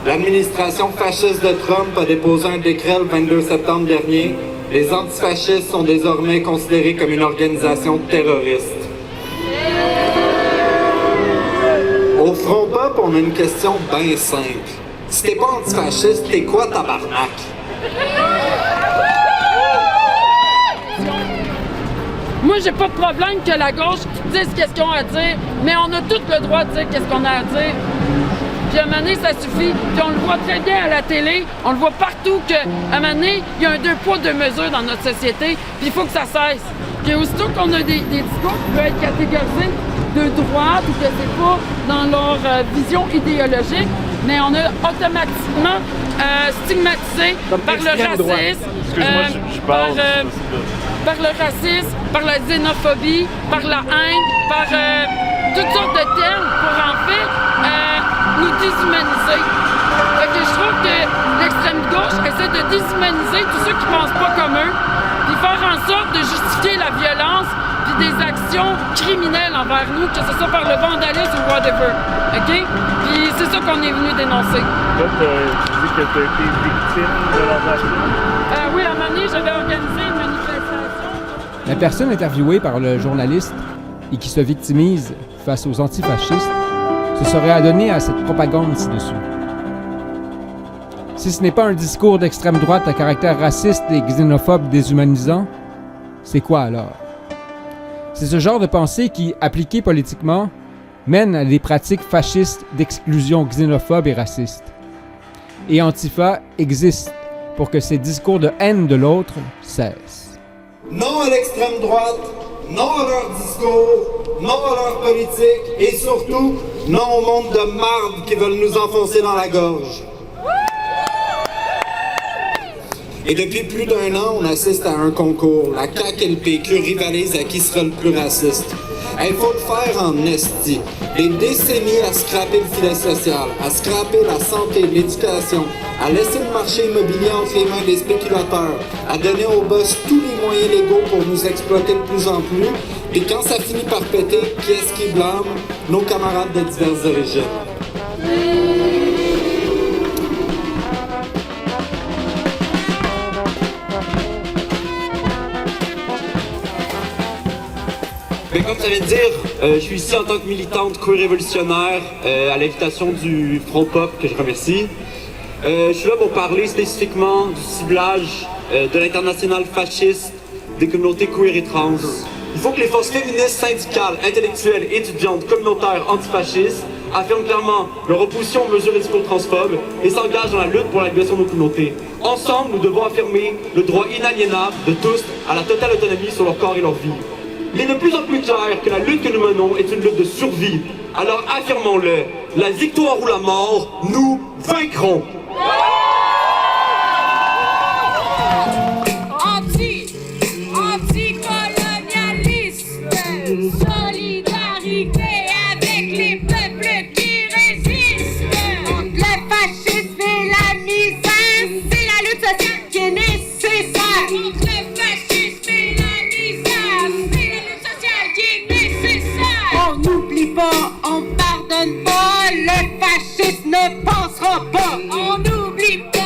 L'administration fasciste de Trump a déposé un décret le 22 septembre dernier. Les antifascistes sont désormais considérés comme une organisation terroriste. Au Front Pop, on a une question bien simple. Si t'es pas antifasciste, t'es quoi, tabarnak? Moi, j'ai pas de problème que la gauche dise qu'est-ce qu'ils ont à dire, mais on a tout le droit de dire qu'est-ce qu'on a à dire. Puis à un moment donné, ça suffit. Puis on le voit très bien à la télé, on le voit partout qu'à un moment donné, il y a un 2 poids 2 mesures dans notre société, puis il faut que ça cesse. Puis aussitôt qu'on a des discours qui peuvent être catégorisés de droite ou que c'est pas dans leur vision idéologique, mais on a automatiquement stigmatisé par le racisme, par le racisme, par la xénophobie, par la haine, par toutes sortes de termes pour en fait nous déshumaniser. Fait que je trouve que l'extrême gauche essaie de déshumaniser tous ceux qui pensent pas comme eux, puis faire en sorte de justifier la violence puis des actions criminelles envers nous, que ce soit par le vandalisme ou whatever. OK? Puis c'est ça qu'on est venu dénoncer. Toi, tu dis que tu as été victime de leurs actions? Oui, à un moment donné, j'avais organisé une manifestation. La personne interviewée par le journaliste et qui se victimise face aux antifascistes se serait adonnée à cette propagande ci-dessus. Si ce n'est pas un discours d'extrême droite à caractère raciste et xénophobe déshumanisant, c'est quoi alors? C'est ce genre de pensée qui, appliquée politiquement, mène à des pratiques fascistes d'exclusion xénophobe et raciste. Et Antifa existe pour que ces discours de haine de l'autre cessent. Non à l'extrême droite, non à leur discours, non à leur politique et surtout, non au monde de marde qui veulent nous enfoncer dans la gorge. Et depuis plus d'1 an, on assiste à un concours. La CAQ et le PQ rivalisent à qui sera le plus raciste. Il faut le faire en esti. Des décennies à scraper le filet social, à scraper la santé, l'éducation, à laisser le marché immobilier entre les mains des spéculateurs, à donner aux boss tous les moyens légaux pour nous exploiter de plus en plus. Et quand ça finit par péter, qui est-ce qui blâme? Nos camarades de diverses origines. Mais comme ça vient de dire, je suis ici en tant que militante queer révolutionnaire à l'invitation du Front Pop, que je remercie. Je suis là pour parler spécifiquement du ciblage de l'internationale fasciste des communautés queer et trans. Il faut que les forces féministes, syndicales, intellectuelles, étudiantes, communautaires, antifascistes affirment clairement leur opposition aux mesures et discours transphobes et s'engagent dans la lutte pour la libération de nos communautés. Ensemble, nous devons affirmer le droit inaliénable de tous à la totale autonomie sur leur corps et leur vie. Il est de plus en plus clair que la lutte que nous menons est une lutte de survie. Alors affirmons-le, la victoire ou la mort, nous vaincrons. Anticolonialisme, solidarité avec les peuples qui résistent. Contre le fascisme et la misère, c'est la lutte sociale qui est nécessaire. Contre le fascisme et la misère, c'est la lutte sociale qui est nécessaire. On n'oublie pas, on pardonne pas, le fascisme ne passera pas. On n'oublie pas.